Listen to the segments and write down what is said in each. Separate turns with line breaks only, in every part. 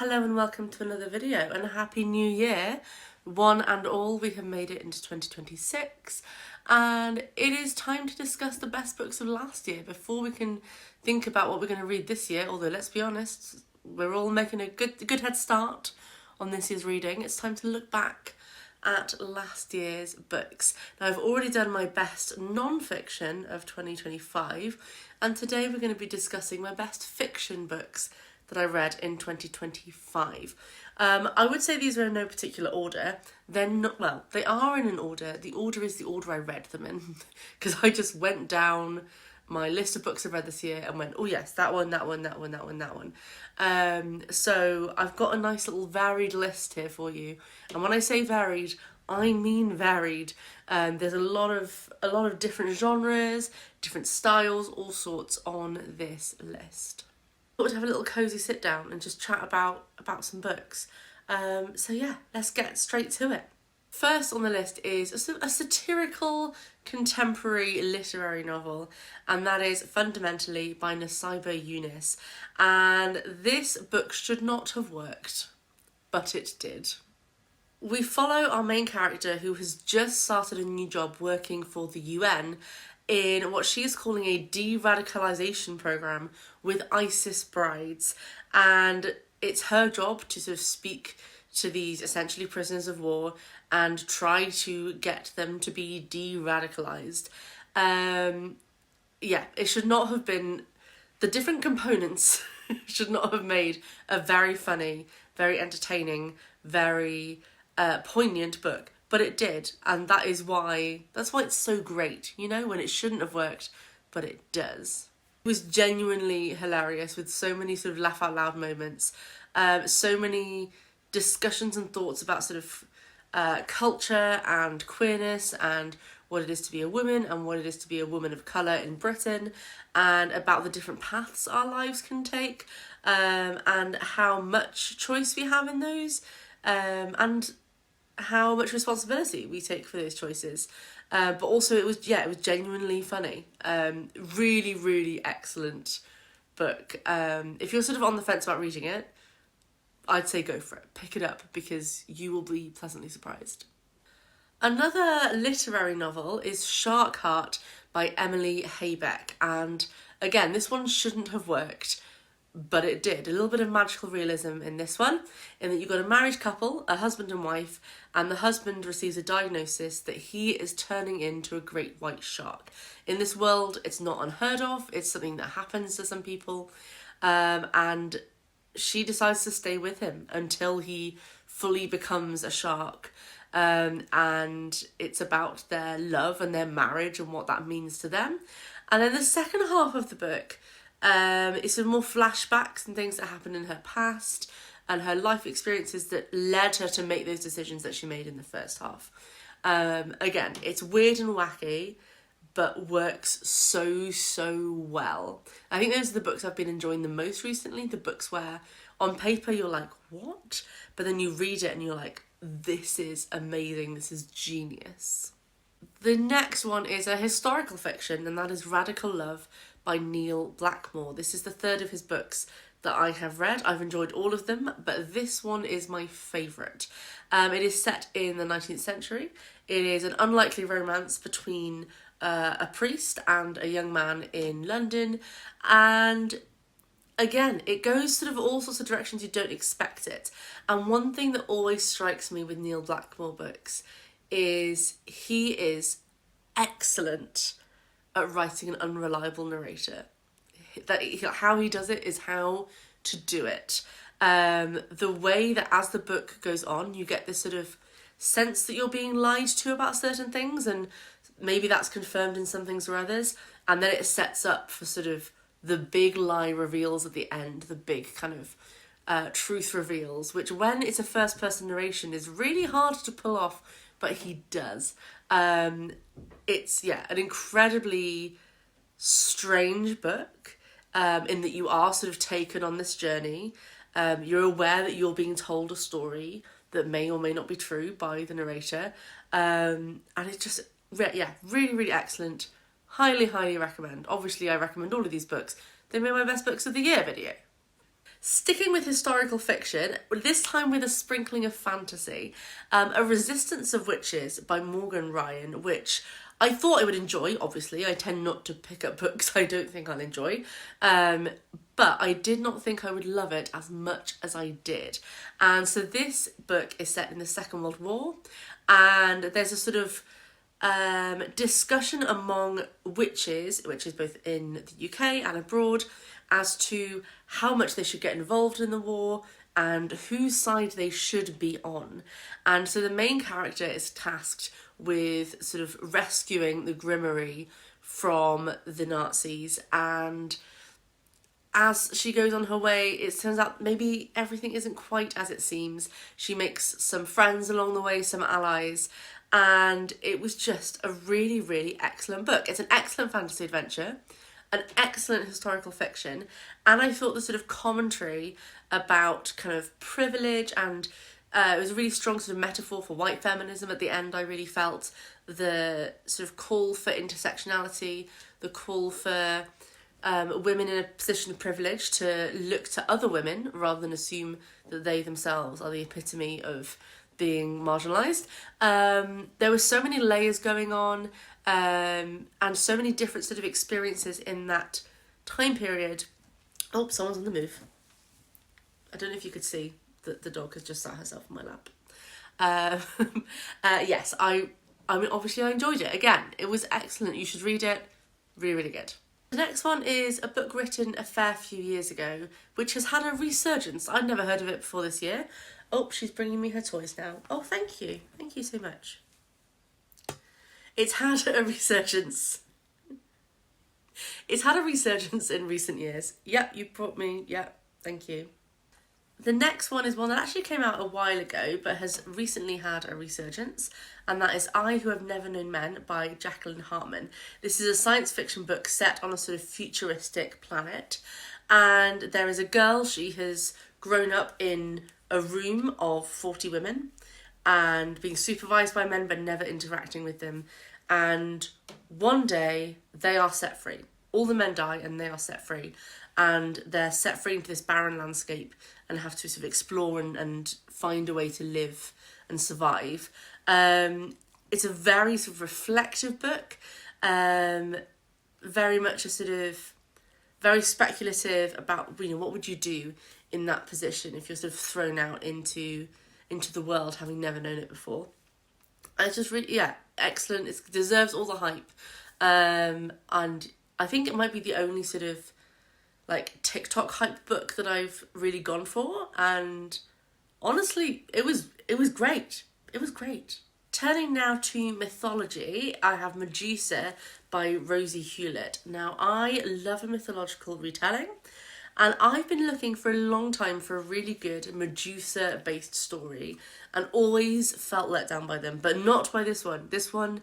Hello and welcome to another video and a happy new year. One and all, we have made it into 2026 and it is time to discuss the best books of last year before we can think about what we're going to read this year, although let's be honest, we're all making a good head start on this year's reading. It's time to look back at last year's books. Now I've already done my best non-fiction of 2025 and today we're going to be discussing my best fiction books that I read in 2025. I would say these are in no particular order. They're not, well, they are in an order. The order is the order I read them in because I just went down my list of books I've read this year and went, oh yes, that one. So I've got a nice little varied list here for you. And when I say varied, I mean varied. There's a lot of different genres, different styles, all sorts on this list. I thought we'd have a little cosy sit down and just chat about some books. So yeah, let's get straight to it. First on the list is a satirical contemporary literary novel, and that is Fundamentally by Nusaybah Yunus. And this book should not have worked, but it did. We follow our main character who has just started a new job working for the UN in what she is calling a de-radicalisation programme with ISIS brides. And it's her job to sort of speak to these essentially prisoners of war and try to get them to be de-radicalised. It should not have been... The different components should not have made a very funny, very entertaining, very poignant book. But it did, and that's why it's so great, you know, when it shouldn't have worked, but it does. It was genuinely hilarious with so many sort of laugh out loud moments, so many discussions and thoughts about sort of culture and queerness and what it is to be a woman and what it is to be a woman of colour in Britain, and about the different paths our lives can take, and how much choice we have in those, and how much responsibility we take for those choices. But also it was genuinely funny. Really, really excellent book. If you're sort of on the fence about reading it, I'd say go for it. Pick it up because you will be pleasantly surprised. Another literary novel is Shark Heart by Emily Haybeck. And again, this one shouldn't have worked, but it did. A little bit of magical realism in this one, in that you've got a married couple, a husband and wife, and the husband receives a diagnosis that he is turning into a great white shark. In this world, it's not unheard of, it's something that happens to some people, and she decides to stay with him until he fully becomes a shark. And it's about their love and their marriage and what that means to them. And then the second half of the book, it's some more flashbacks and things that happened in her past and her life experiences that led her to make those decisions that she made in the first half. Again, it's weird and wacky, but works so well. I think those are the books I've been enjoying the most recently, the books where on paper you're like, what? But then you read it and you're like, this is amazing, this is genius. The next one is a historical fiction, and that is Radical Love by Neil Blackmore. This is the third of his books that I have read. I've enjoyed all of them, but this one is my favourite. It is set in the 19th century. It is an unlikely romance between a priest and a young man in London, and again, it goes sort of all sorts of directions you don't expect it. And one thing that always strikes me with Neil Blackmore books is he is excellent at writing an unreliable narrator. How he does it is how to do it. The way that as the book goes on, you get this sort of sense that you're being lied to about certain things, and maybe that's confirmed in some things or others, and then it sets up for sort of the big lie reveals at the end, the big kind of truth reveals, which when it's a first person narration is really hard to pull off, but he does. It's an incredibly strange book, in that you are sort of taken on this journey. You're aware that you're being told a story that may or may not be true by the narrator, and it's just really, really excellent. Highly recommend. Obviously I recommend all of these books. They made my best books of the year video. Sticking with historical fiction, this time with a sprinkling of fantasy, A Resistance of Witches by Morgan Ryan, which I thought I would enjoy, obviously. I tend not to pick up books I don't think I'll enjoy. But I did not think I would love it as much as I did. And so this book is set in the Second World War, and there's a sort of discussion among witches both in the UK and abroad, as to how much they should get involved in the war and whose side they should be on. And so the main character is tasked with sort of rescuing the Grimmery from the Nazis, and as she goes on her way, it turns out maybe everything isn't quite as it seems. She makes some friends along the way, some allies, and it was just a really, really excellent book. It's an excellent fantasy adventure, an excellent historical fiction, and I thought the sort of commentary about kind of privilege, and it was a really strong sort of metaphor for white feminism at the end. I really felt the sort of call for intersectionality, the call for women in a position of privilege to look to other women rather than assume that they themselves are the epitome of being marginalised. There were so many layers going on, and so many different sort of experiences in that time period. Oh, someone's on the move. I don't know if you could see that the dog has just sat herself on my lap. Yes, I mean, obviously I enjoyed it. Again, it was excellent. You should read it. Really, really good. The next one is a book written a fair few years ago, which has had a resurgence. I'd never heard of it before this year. Oh, she's bringing me her toys now. Oh, thank you. Thank you so much. It's had a resurgence. It's had a resurgence in recent years. Yep, you brought me. Yep, thank you. The next one is one that actually came out a while ago but has recently had a resurgence, and that is I Who Have Never Known Men by Jacqueline Hartman. This is a science fiction book set on a sort of futuristic planet, and there is a girl. She has grown up in a room of 40 women and being supervised by men but never interacting with them, and one day they are set free. All the men die and they are set free, and they're set free into this barren landscape and have to sort of explore and find a way to live and survive. It's a very sort of reflective book, very much a sort of very speculative about, you know, what would you do in that position if you're sort of thrown out into the world having never known it before. And it's just really, yeah, excellent. It deserves all the hype, and I think it might be the only sort of like TikTok hype book that I've really gone for, and honestly, it was great. It was great. Turning now to mythology, I have Medusa by Rosie Hewlett. Now, I love a mythological retelling, and I've been looking for a long time for a really good Medusa-based story, and always felt let down by them, but not by this one. This one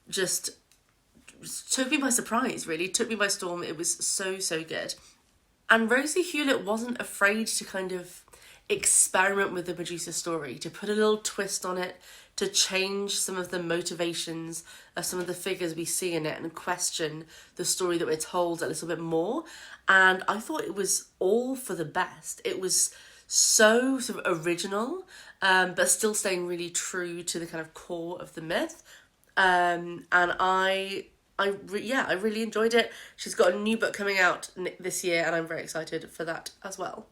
just took me by surprise, really. Took me by storm. It was so, so good. And Rosie Hewlett wasn't afraid to kind of experiment with the Medusa story, to put a little twist on it, to change some of the motivations of some of the figures we see in it and question the story that we're told a little bit more. And I thought it was all for the best. It was so sort of original, but still staying really true to the kind of core of the myth. And I really enjoyed it. She's got a new book coming out this year, and I'm very excited for that as well.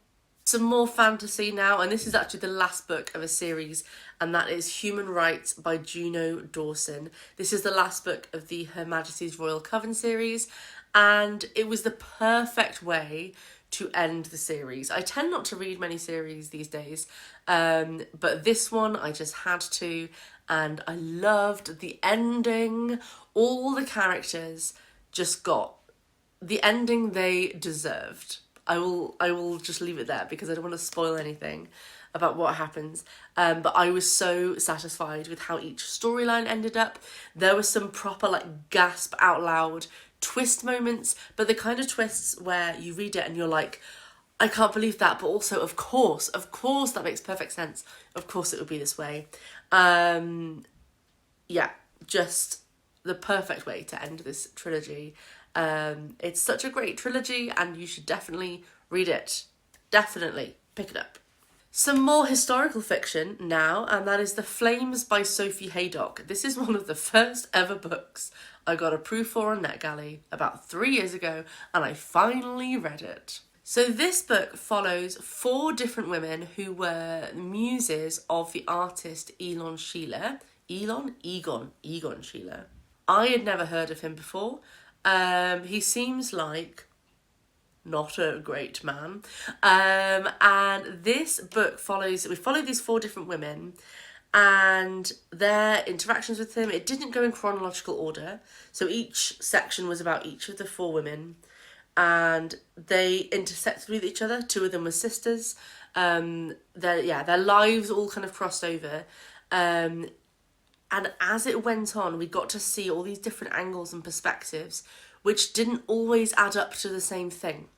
Some more fantasy now, and this is actually the last book of a series, and that is Human Rights by Juno Dawson. This is the last book of the Her Majesty's Royal Coven series, and it was the perfect way to end the series. I tend not to read many series these days, but this one I just had to, and I loved the ending. All the characters just got the ending they deserved. I will just leave it there because I don't want to spoil anything about what happens. But I was so satisfied with how each storyline ended up. There were some proper like gasp out loud twist moments, but the kind of twists where you read it and you're like, I can't believe that, but also of course that makes perfect sense. Of course it would be this way. Yeah, just the perfect way to end this trilogy. It's such a great trilogy and you should definitely read it. definitely pick it up. Some more historical fiction now, and that is The Flames by Sophie Haydock. This is one of the first ever books I got approved for on NetGalley about 3 years ago, and I finally read it. So this book follows 4 different women who were muses of the artist Egon Schiele. Egon Schiele. I had never heard of him before. He seems like not a great man. And this book we follow these 4 different women and their interactions with him. It didn't go in chronological order. So each section was about each of the 4 women, and they intersected with each other. 2 of them were sisters. Their lives all kind of crossed over. And as it went on, we got to see all these different angles and perspectives, which didn't always add up to the same thing.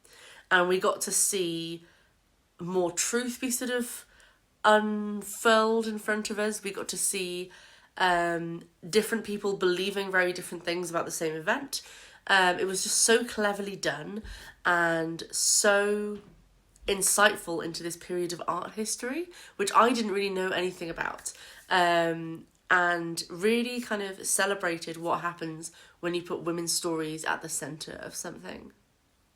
And we got to see more truth be sort of unfurled in front of us. We got to see different people believing very different things about the same event. It was just so cleverly done and so insightful into this period of art history, which I didn't really know anything about. And really kind of celebrated what happens when you put women's stories at the centre of something.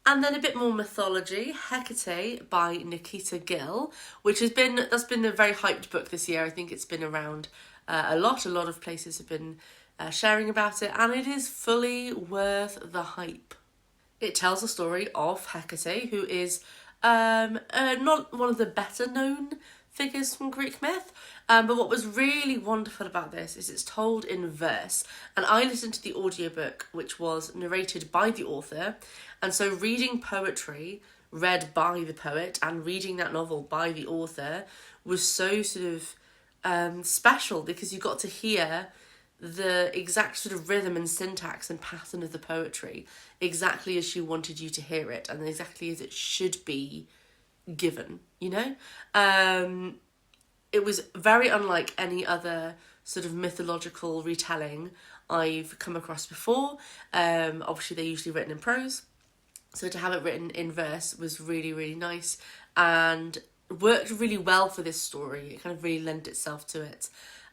And then a bit more mythology, Hecate by Nikita Gill, that's been a very hyped book this year. I think it's been around a lot of places have been sharing about it, and it is fully worth the hype. It tells the story of Hecate, who is not one of the better known figures from Greek myth, but what was really wonderful about this is it's told in verse, and I listened to the audiobook, which was narrated by the author, and so reading poetry read by the poet and reading that novel by the author was so sort of special, because you got to hear the exact sort of rhythm and syntax and pattern of the poetry exactly as she wanted you to hear it, and exactly as it should be given, you know? It was very unlike any other sort of mythological retelling I've come across before. Obviously they're usually written in prose, so to have it written in verse was really, really nice and worked really well for this story. It kind of really lent itself to it.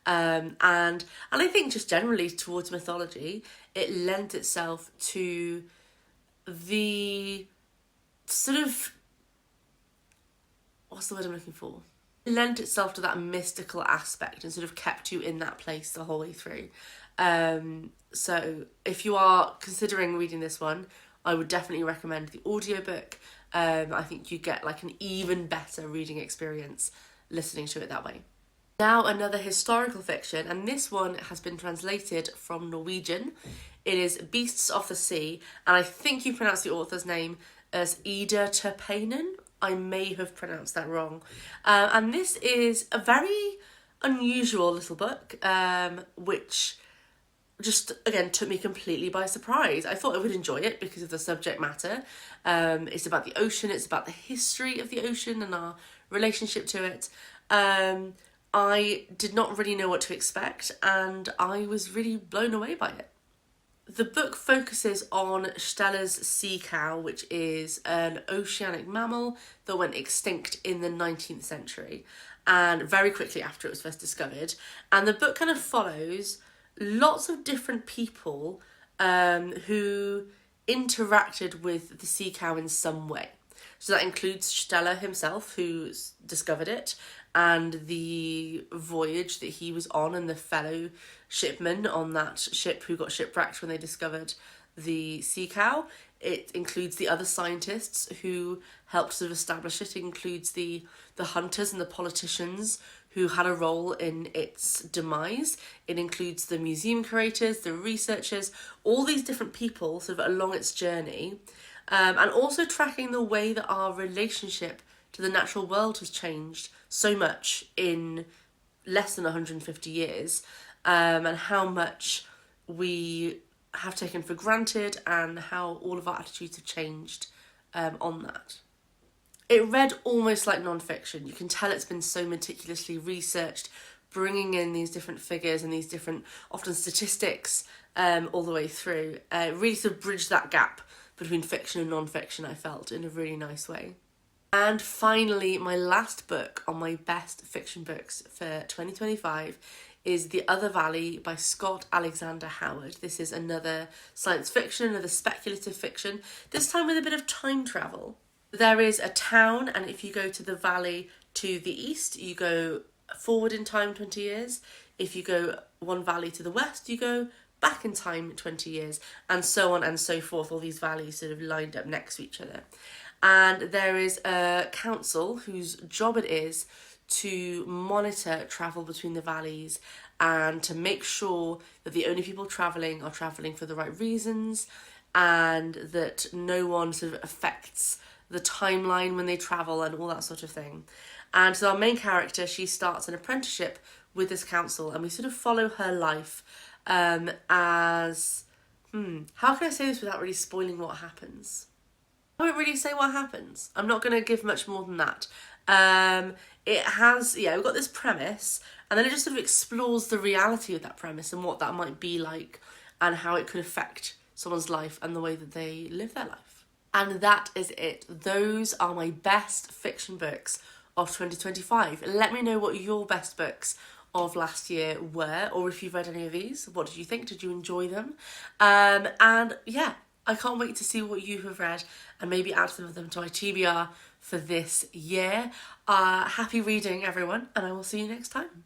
And I think just generally towards mythology, it lent itself to the sort of, what's the word I'm looking for? It lent itself to that mystical aspect and sort of kept you in that place the whole way through. So if you are considering reading this one, I would definitely recommend the audiobook. I think you get like an even better reading experience listening to it that way. Now another historical fiction, and this one has been translated from Norwegian. It is Beasts of the Sea, and I think you pronounce the author's name as Ida Turpainen. I may have pronounced that wrong. And this is a very unusual little book, which just, again, took me completely by surprise. I thought I would enjoy it because of the subject matter. It's about the ocean, it's about the history of the ocean and our relationship to it. I did not really know what to expect, and I was really blown away by it. The book focuses on Steller's sea cow, which is an oceanic mammal that went extinct in the 19th century, and very quickly after it was first discovered. And the book kind of follows lots of different people who interacted with the sea cow in some way. So that includes Steller himself, who discovered it, and the voyage that he was on, and the fellow shipmen on that ship who got shipwrecked when they discovered the sea cow. It includes the other scientists who helped sort of establish it. It includes the hunters and the politicians who had a role in its demise. It includes the museum curators, the researchers, all these different people sort of along its journey, and also tracking the way that our relationship to the natural world has changed so much in less than 150 years, and how much we have taken for granted and how all of our attitudes have changed on that. It read almost like non-fiction. You can tell it's been so meticulously researched, bringing in these different figures and these different, often statistics, all the way through. It really sort of bridged that gap between fiction and non-fiction, I felt, in a really nice way. And finally, my last book on my best fiction books for 2025 is The Other Valley by Scott Alexander Howard. This is another science fiction, another speculative fiction, this time with a bit of time travel. There is a town, and if you go to the valley to the east, you go forward in time 20 years. If you go one valley to the west, you go back in time 20 years, and so on and so forth, all these valleys sort of lined up next to each other. And there is a council whose job it is to monitor travel between the valleys and to make sure that the only people travelling are travelling for the right reasons, and that no one sort of affects the timeline when they travel and all that sort of thing. And so our main character, she starts an apprenticeship with this council, and we sort of follow her life as... how can I say this without really spoiling what happens? I won't really say what happens. I'm not going to give much more than that. It has, we've got this premise, and then it just sort of explores the reality of that premise and what that might be like and how it could affect someone's life and the way that they live their life. And that is it. Those are my best fiction books of 2025. Let me know what your best books of last year were, or if you've read any of these, what did you think? Did you enjoy them? And yeah, I can't wait to see what you have read and maybe add some of them to my TBR for this year. Happy reading, everyone, and I will see you next time.